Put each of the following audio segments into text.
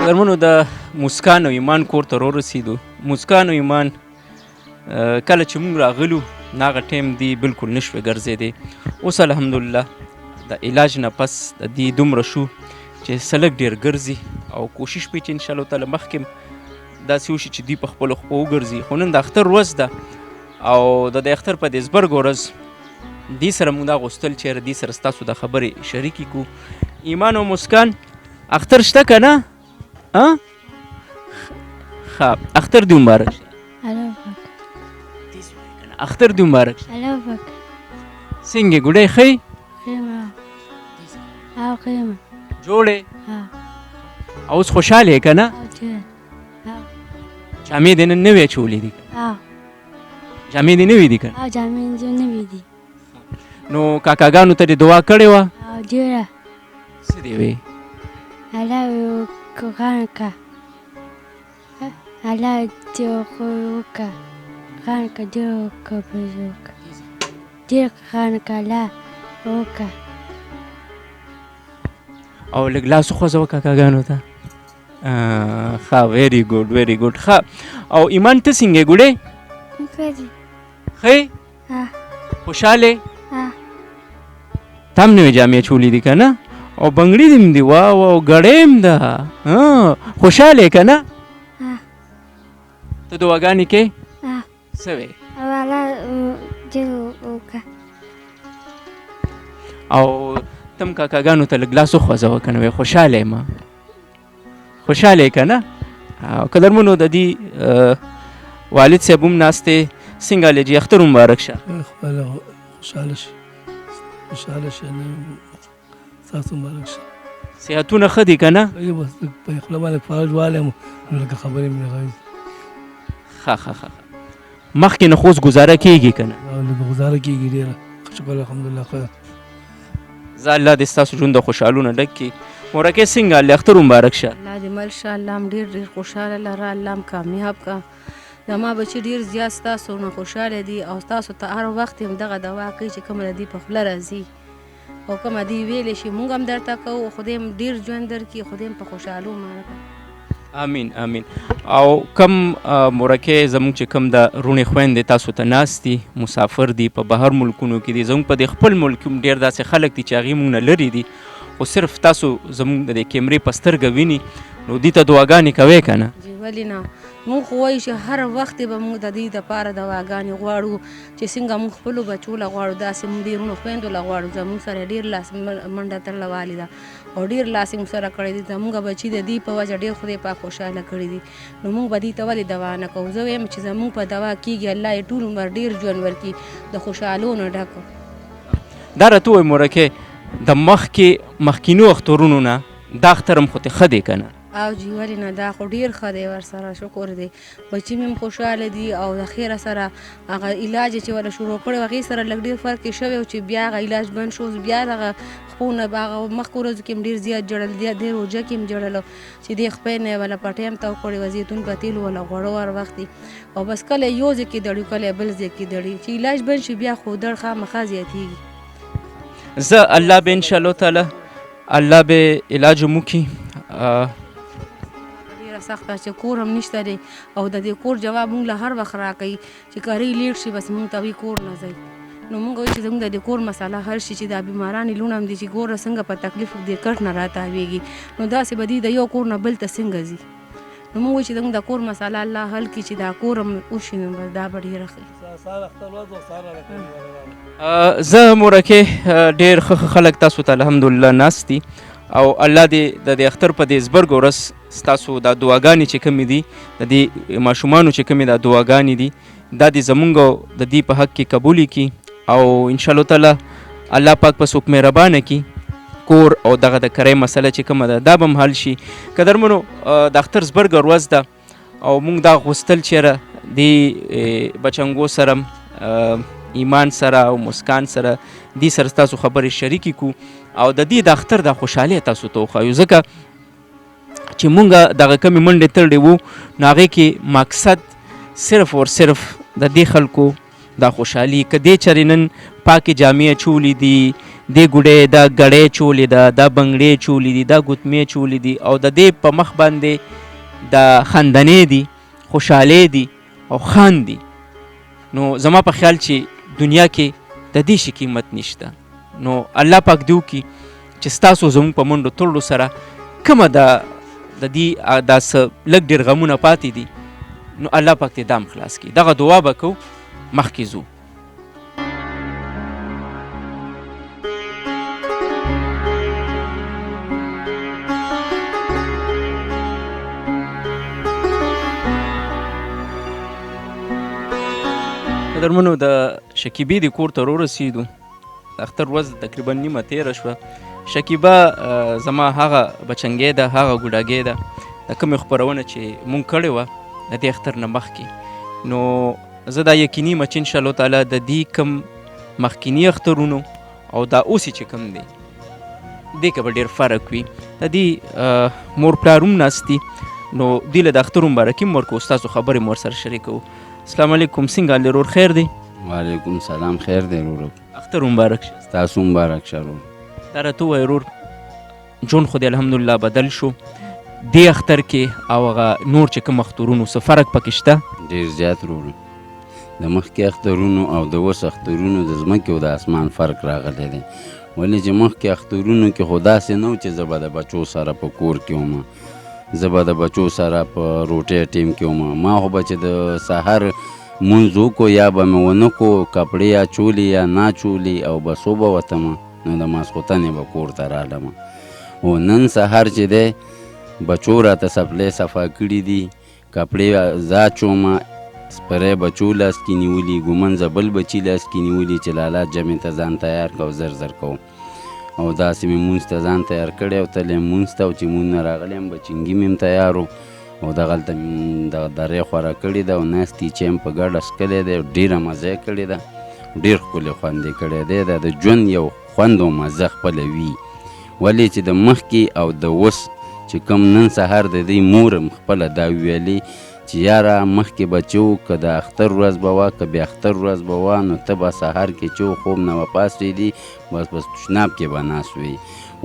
قدرمنو د مسکان او ایمان کور ته راورسېدو. مسکان او ایمان کله چې موږ راغلو هغه ټایم دی بلکل نه شوې ګرځېدی. اوس الحمدلله د علاج نه پس د دې دومره شو چې سلک ډېر ګرځي او کوشش کوي چې انشاءالله تعالی مخکې داسې وشي چې دوی په خپلو خپو وګرځي. خو نن د اختر ورځ ده او د اختر په دې زبرګ ورځ دې سره موږ دا غوښتل چې دې سره ستاسو د خبرې شریکې کړو. ایمان او مسکان اختر شته که نه؟ ښه اختر دې مبارک شه. اختر دې مبارک شه. څنګه ګوډۍ ښه یې؟ جوړې اوس خوشحاله یې که نه؟ جامې دې نن نوې اچولې دي؟ جامې دې نوې دي که نه؟ جامې دې نوې دي. نو کاکاګانو ته دې دعا کړې وه؟ ډېره. څه دې وې؟ الله روښانه کړه، الله دې وکړه روښانه کړه، ډېر وکړه، ډېر روښانه کړه، الله وکړه. او لږ لاس وخوځوه کاکاګانو ته. ښه ویری ګوډ ویری ګوډ. ښه او ایمان ته څنګه یې ګوډې؟ ښه یې؟ خوشحاله یې؟ تا هم نوې جامې اچولې دي که نه؟ او بنګړي دې هم دي، واو او ګړۍ هم ده. خوشحاله یې که نه؟ ته دعاګانې کوې؟ څه وې؟ او ته هم کاکاګانو ته لږ لاس وخوځوه که نه وایې خوشحاله یم. خوشحاله یې که نه؟ او قدرمنو د دې والد صاحب هم ناست دی. څنګه الجي اختر مبارک شه. خوشحاله شي، خوشحاله شي، تاسو مبارک شه. صحتونه ښه دي که نه؟ بس په خوله باندې فارج والی یم نو لکه خبرې مې غوي. ښه ښه ښه مخکې نه خو اوس ګزاره کېږي که نه؟ لږ ګزاره کېږي ډېره. شکر الحمدلله ښه ده. زه الله دې ستاسو ژوند د خوشحالونه ډک کړي. مورکۍ څنګه الله اختر مبارک شه. الله دې مل شه، الله هم ډېر ډېر خوشحاله لره، الله هم کامیاب که. زما بچي ډېر زیات ستاسو نه خوشحاله دي او ستاسو ته هر وخت هم دغه دوا کوي چې کومه د دې په خوله راځي او کومه دې ویلی شي موږ هم درته کوو. خدای هم ډېر ژوند درکړي، خدای هم په خوشحالو مړه کړه. امین امین. او کم مورکۍ زموږ چې کم د روڼې خویندې تاسو ته ناست دي، مسافر دي، په بهر ملکونو کې دي، زموږ په دې خپل ملک کې هم ډېر داسې خلک دي چې هغې موږ نه لرې دي، خو صرف تاسو زموږ د دې کیمرې په سترګه ویني، نو دې ته دعاګانې کوئ که نه؟ جی ولې نه، موږ خو وایو چې هر وخت به موږ د دې دپاره دواګانې غواړو چې څنګه موږ خپلو بچو له غواړو داسې موږ دې روڼو خویندو له غواړو. زموږ سره ډېر لاس منډه تړله والې ده او ډېر لاس یې موږ سره کړی دي. زموږ بچي د دې په وجه ډېر خدای پاک خوشحاله کړي دي، نو موږ به دې ته ولې دوا نه کوو؟ زه وایم چې زموږ په دوا کېږي، الله یې ټول عمر ډېر ژوند ورکړي، د خوشحالو نه ډک. دا راته ووایي مورکۍ د مخکینو اخترونو نه دا اختر هم خو تې ښه دی که نه؟ او جی ولې نه، دا خو ډېر ښه دی ورسره، شکر دی. بچي مې هم خوشحاله دي او د خیره سره هغه علاج چې وله شروع کړی و هغې سره لږ ډېر فرق یې شوی و چې بیا هغه علاج بند شو، بیا دغه خپو نه به هغه مخکې ورځو کې هم ډېر زیات جړل، ډېر روژه کې هم جړلو چې دې خپې نه یې وله پټۍ هم تاو کړې وه، زیتون په تیلو وله غوړو هر وخت دي او بس کله یو ځای کې دړي کله بل ځای کې دړي، چې علاج بند شي بیا خو دړ خامخا زیاتېږي. زه الله به انشاءالله تعالی الله به علاج هم وکړي. سخته چې کور هم نشته دی او د دې کور جواب موږ له هر وخت راکوي چې کاري لیټ شي بس موږ ته وایي کور نه ځئ. نو موږ وایو چې زموږ د دې کور مسله حل شي چې دا بیماران لونه هم دي چې ګوره څنګه په تکلیف دې کټ نه راتاویږي، نو داسې به دي د یو کور نه بل ته څنګه ځي. نو موږ وایو چې زموږ د کور مسله الله حل کړي چې دا کور هم وشي، نو بس دا به ډېره ښه. زه مورکۍ ډېر ښه خلک تاسو ته الحمدلله ناست دي او الله دې د دې اختر په دې زبرګ ورځ ستاسو دا دعاګانې چې کومې دي د دې ماشومانو چې کومې دا دعاګانې دي دا دې زموږ د دې په حق کې قبولې کړي او انشاءالله تعالی الله پاک په څوک مهربانه کړي کور او دغه د کرۍ مسله چې کومه ده دا به هم حل شي. قدرمنو د اختر زبرګ ورځ ده او موږ دا غوښتل چېرې دې بچنګو سره ایمان سره او مسکان سره دې سره ستاسو خبرې شریکې کړو او د دې د اختر د خوشحالۍ تاسو ته وښایو، ځکه چې مونږ دغه کمې منډې تړلې وو نو هغې کې مقصد صرف اور صرف د دې خلکو دا خوشحالي که دې چېرې نن پاکې جامې اچولې دي، دې ګوډۍ دا ګړۍ چولې ده، دا بنګړې چولې دي، دا ګوتمې چولې دي او د دې په مخ باندې دا خندنې دي، خوشحالۍ دي او خاندي. نو زما په خیال چې دنیا کې د دې شي قیمت نشته. نو الله پاک دې وکړي چې ستاسو زموږ په منډو تړلو سره کومه د دې دا څه لږ ډېر غمونه پاتې دي نو الله پاک دې دام خلاص کړي. دغه دعا به کوو، مخکې ځو. قدرمنو د شکیبې د کور ته ورسېدو. د اختر ورځ تقریبا نیمه تېره شوه. شکیبه زما هغه بچنګۍ ده، هغه ګوډاګۍ ده د کومې خپرونه چې مونږ کړې وه د دې اختر نه مخکې. نو زه دا یقیني یم چې انشاءالله تعالی د دې کم مخکیني اخترونو او دا اوسې چې کوم دی دې کې به ډېر فرق وي. د دې مور پلار هم ناست دي نو دوی له د اختر مبارکي هم ورکوو، ستاسو خبرې مو ورسره شریکوو. السلام علیکم، څنګه حال دی ورور، خیر دی؟ وعلیکم سلام، خیر دی ورور. اختر مبارک شه. ستاسو مبارک شه ورور. دا راته ووایه ورور، ژوند خو دې الحمدلله بدل شو، دې اختر کې او هغه نور چې کوم اخترونو څه فرق پکې شته؟ ډېر زیات ورور. د مخکې اخترونو او د اوس اخترونو د ځمکې او د اسمان فرق راغلی دی. ولې چې مخکې اخترونو کې خو داسې نه و چې زه به د بچو سره په کور کې وم، زه به د بچو سره په روټۍ ټیم کې وم. ما خو به چې د سهار مونځ وکړو یا به مې ونه کړو، کپړې یا چولې یا نا چولې او بس وبوتم، نو د ماسخوتنې به کور ته رالم. او نن سهار چې دی بچو راته سپلی صفا کړي دي، کپړې زه اچوم، سپری بچو لاس کې نیولي، ګومنځه بل بچي لاس کې نیولي چې لالا جمعې ته ځان تیار کو، زر زر کوم. او داسې مې مونځ ته ځان تیار کړی او تللی یم مونځ ته، او چې مونځ نه راغلی یم بچنګي مې هم تیار و او دغلته مې دغه درې خوره کړې ده او ناستې چای م په ګډه څښلی دی، ډېره مزه یې کړې ده، ډېر ښکلی خوند یې کړی دی. دا د ژوند یو خوند او مزه خپله وي. ولې چې د مخکې او د اوس چې کوم نن سهار د دې مور م خپله دا ویلې چې یاره مخکې به چې و که د اختر ورځ به وه که بې اختر ورځ به وه نو ته به سهار کې چې و خوب نه به پاڅېدې بس تشناب کې به ناست وې.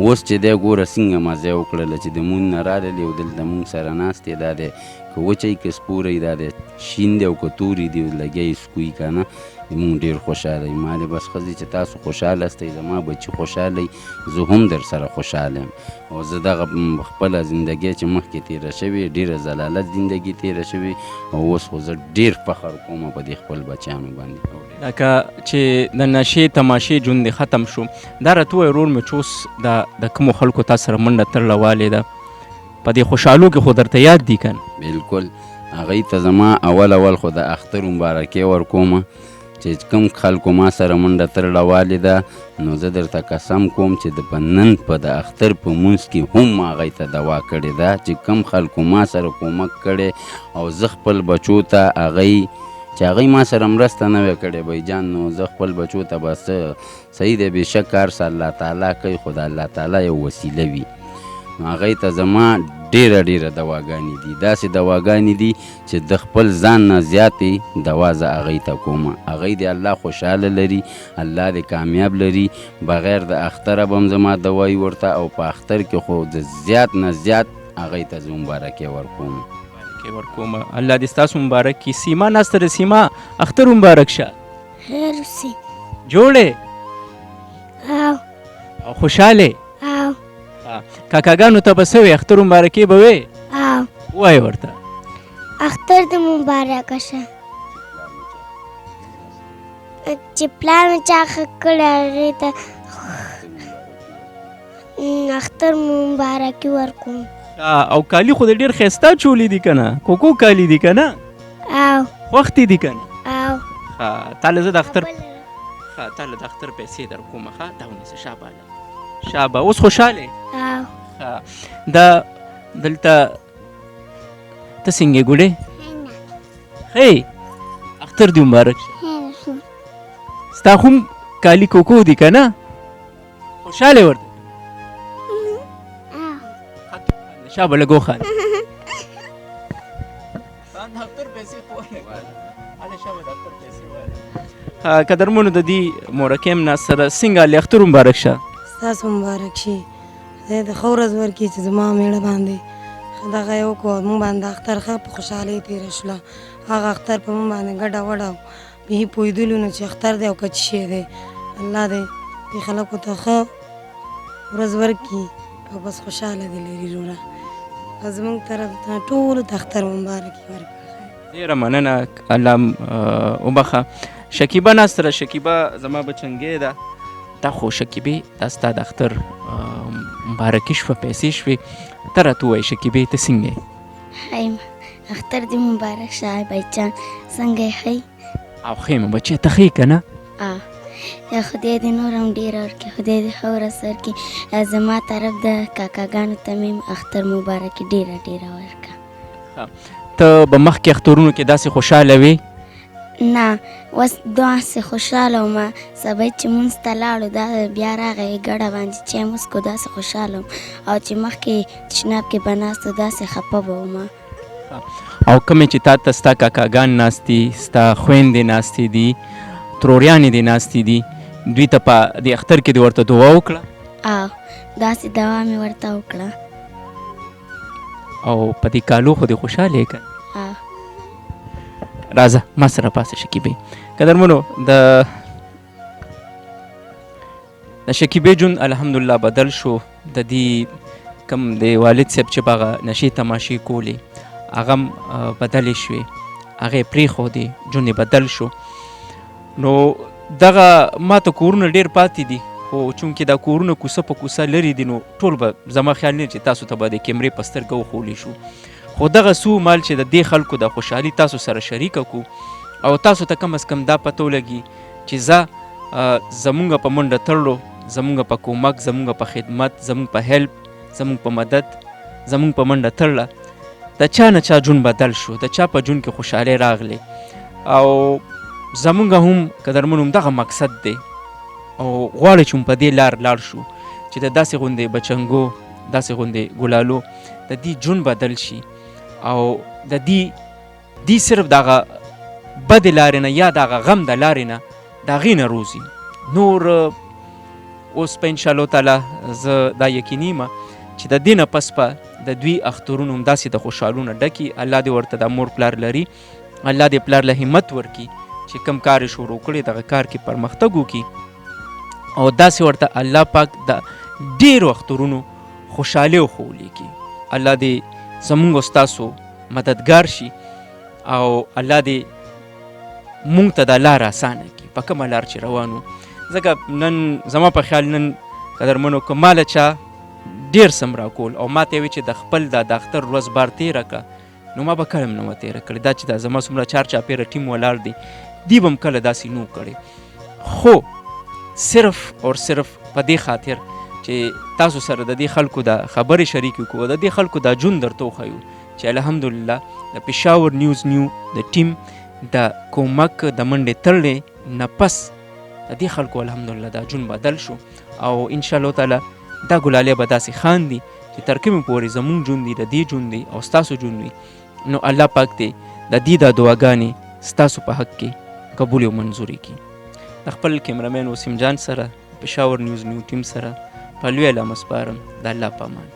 اوس چې دی ګوره څنګه مزه یې وکړله چې د مونځ نه راللې او دلته مونږ سره ناست دی. دا دی که وچی که سپوری، دا دی شین دی او که توري دی لګیا یې سکوي که نه، مونږ ډېر خوشحاله یو. ما بس ښځې چې تاسو خوشحاله استئ، زما بچي خوشحاله زه هم در سره خوشحاله یم. او زه دغه خپله زندګۍ چې مخکې تېره شوې ډېره ضلالت زندګي تېره شوې او اوس خو زه ډېر فخر کوم په دې خپل بچیانو باندې. لکه چې د نشې تماشې ژوند دې ختم شو، دا راته ووایه ورور مې چې اوس د کومو خلکو تا سره منډه تړله والې ده په دې خوشحالو کې خو درته یاد دي که نه؟ بلکل. هغوی ته زما اول خو د اختر مبارکۍ ورکوم چې کوم خلکو ما سره منډه تړله والې ده، نو زه درته قسم کوم چې د په نن په د اختر په مونځ کې هم ما هغوی ته دوا کړې ده چې کوم خلکو ما سره کومک کړی او زه خپل بچو ته هغوی چې هغوی ما سره مرسته نه وی کړې بی جان، نو زه خپل بچو ته به صحیح دی بېشک هر څه الله تعالی کوي، خو د الله تعالی یو وسیله وي. نو هغوی ته زما ډېره دواګانې دي، داسې دواګانې دي چې د خپل ځان نه زیاتې دوا زه هغوی ته کوم. هغوی دې الله خوشحاله لري، الله دې کامیاب لري. بغیر د اختره به هم زما دوایي ورته او په اختر کې خو د زیات نه زیات هغوی ته زه مبارکۍ ورکوم. ورکوم. الله دې ستاسو مبارک کړي. سیما ناسته ده، سیما اختر مبارک شه. خیر اوسې. جوړې او خوشحالې؟ کاکاګانو ته به څه وې؟ اختر مبارکۍ به وې؟ ووایه ورته. اختر دې مبارکه شه چې پلار مې چا ښه کړی هغې ته اختر مبارکي ورکوم. او کالي خو د ډېر ښایسته چولي دي که نه؟ کوکو کالي دي که نه؟ خوښ دي که نه؟ تاله زه د اختر تاله د اختر پیسې در کومه ښه دا ونیسه. شابه شابه. اوس خوشحاله؟ دا دلته ته څنګه ګوډې؟ ښې اختر دې مبارک شه. ستا خو هم کالي کوکو دي که نه؟ خوشحاله ورته؟ شابه لږ وخاندې. د اختر پیسې خو ولګوله. هله شابه د اختر پیسې ولګوله. قدرمنو د دې مورکیم نه سره څنګه له اختر مبارک شه. ستاسو مبارک شي. خدای د ښه ورځ ورکړي چې زما مېړه باندې دغه یې وکړو. موږ باندې اختر ښه په خوشحالۍ تېره شوله. هغه اختر په موږ باندې ګډه وډه به پوهېدلو نه چې اختر دی او که څه شی دی. الله دې دې خلکو ته ښه ورځ ورکړي او بس خوشحاله دې لري وروره. زموږ طرف ته ټولو ته اختر مبارکي ورکړه. ډېره مننه الله وبخه. شکیبه ناسته ده. شکیبه زما بچنګې ده. دا خو شکیبې دا ستا د اختر مبارکي شوه، پیسې شوې. ته راته ووایې شکیبې ته څنګه یې؟ هی اختر دې مبارک شه بچیان، څنګه یې ښه؟ او ښه یم بچی، ته ښه یې که نه؟ یا خدای دې نور هم ډېره ورکړي، خدای دې ښه ورځ ورکړي. زما طرف د کاکاګانو ته مې اختر مبارکي ډېره ډېره ورکړه. ته به مخکې اخترونو کې داسې خوشحاله وې؟ نه، اوس داسې خوشحاله وم. سبا چې مونځ ته لاړو دا بیا راغی ګډه باندې چای مو څښو، داسې خوشحاله وم. او چې مخکې تشناب کې به ناست و داسې خفه به وم. او کومې چې تا ته ستا کاکاګان ناستي، ستا خویندې ناستې دي، تروریانې دې ناستې دي، دوی ته په دې اختر کې دې ورته دعا وکړه؟ او داسې دعا مې ورته وکړه. او په دې کالو خو دې خوشحاله یې که؟ راځه ما سره پاسه شکیبې. قدرمنو د شکیبې ژوند الحمدلله بدل شو. د دې کوم د والد صاحب چې به هغه نشې تماشې کولې هغه هم بدلې شوې، هغه یې پرېښودې، ژوند یې بدل شو. نو دغه ماته کورونه ډېر پاتې دي، خو چونکې دا کورونه کوڅه په کوڅه لرې دي نو ټول به زما خیال نه چې تاسو ته به د کیمرې په سترګه وښولی شو. خو دغه څو مال چې د دې خلکو د خوشحالي تاسو سره شریکه کړو او تاسو ته کم از کم دا پته ولګي چې زمونږ په منډه تړلو، زمونږ په کومک، زمونږ په خدمت، زمونږ په هیلپ، زمونږ په مدد، زمونږ په منډه تړله د چا نه چا ژوند بدل شو، د چا په ژوند کې خوشحالۍ راغلې. او زمونږ هم قدرمنو همدغه مقصد دی او غواړو چې په دې لار لاړ شو چې د داسې غوندې بچنګو، داسې غوندې ګلالو د دې ژوند بدل شي او د دې صرف دغه بدې لارې نه یا دغه غم د لارې نه د هغې نه روزي. نور اوس په انشاءالله تعالی زه دا یقیني یم چې د دې نه پس په د دوی اخترونو همداسې د خوشحالونه ډکي. الله دې ورته د مور پلار لري، الله دې پلار له همت ورکړي چې کوم کار یې شروع کړی دغه کار کې پرمختګ وکړي او داسې ورته الله پاک د ډېرو اخترونو خوشحالي وښولی کړي. الله دې زمونږ او ستاسو مددګار شي او الله دې مونږ ته دا لار اسانه کړي په کومه لار چې روانو. ځکه نن زما په خیال نن قدرمنو که ماله چا ډېر سم راکول او ما ته یې وی چې د خپل د اختر ورځ بار تېره کړه نو ما به کله هم نه وه تېره کړې. دا چې دا زما څومره چار چاپېره ټیم ولاړ دی دی به هم کله داسې نو کړې، خو صرف اور صرف په دې خاطر چې تاسو سره د دې خلکو د خبرې شریکې کړو، د دې خلکو دا ژوند درته وښیو چې الحمدلله د پېښور نیوز نیو د ټیم د کومک د منډې تړلې نه پس د دې خلکو الحمدلله دا ژوند بدل شو او انشاءالله تعالی دا ګلالۍ به داسې خاندي چې تر کومې پورې زمونږ ژوند دی، د دې ژوند دی او ستاسو ژوند وي. نو الله پاک دې د دې دا دعاګانې ستاسو په حق کې قبول او منظوري کړي. د خپل کیمرامین وسیم جان سره پېښور نیوز نیو ټیم سره په لوی علامه سپارم. د الله په امان.